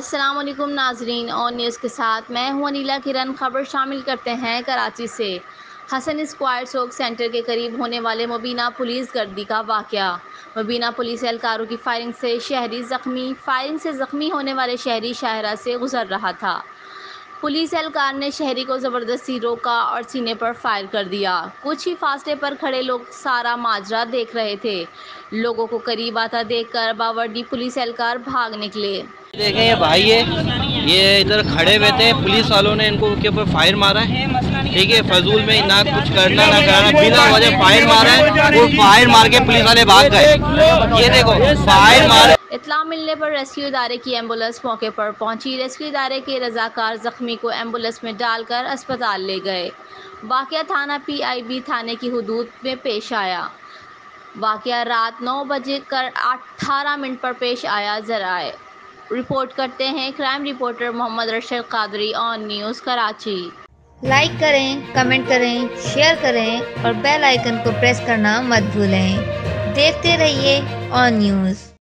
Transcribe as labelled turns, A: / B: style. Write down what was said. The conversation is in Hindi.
A: अस्सलाम वालेकुम नाजरीन, और न्यूज़ के साथ मैं हूं अनीला किरण। खबर शामिल करते हैं कराची से। हसन स्क्वायर चौक सेंटर के करीब होने वाले मुबीना पुलिस गर्दी का वाक़या। मुबीना पुलिस एहलकारों की फायरिंग से शहरी ज़ख्मी। फायरिंग से ज़ख्मी होने वाले शहरी शाहरा से गुजर रहा था। पुलिस एहलकार ने शहरी को ज़बरदस्ती रोका और सीने पर फायर कर दिया। कुछ ही फासले पर खड़े लोग सारा माजरा देख रहे थे। लोगों को करीब आता देखकर बावर्दी पुलिस एहलकार भाग निकले।
B: देखें ये भाई ये इधर खड़े हुए थे, पुलिस वालों ने इनको के ऊपर फायर मारा है। ठीक है, फजूल में ना कुछ करना ना करना, बिना वजह फायर मारा है। वो फायर मार के पुलिस वाले भाग गए। ये देखो फायर मार।
A: इत्तला मिलने पर रेस्क्यू इदारे की एम्बुलेंस मौके पर पहुंची। रेस्क्यू इदारे के रजाकार जख्मी को एम्बुलेंस में डालकर अस्पताल ले गए। वाक़या थाना PIB थाने की हुदूद में पेश आया। वाक़या रात 9 बजे कर 18 मिनट पर पेश आया। जराए रिपोर्ट करते हैं crime reporter Mohammad Rashid Qadri, on news Karachi.
C: Like करें, कमेंट करें, शेयर करें और बेल आइकन को प्रेस करना मत भूलें। देखते रहिए ऑन न्यूज़।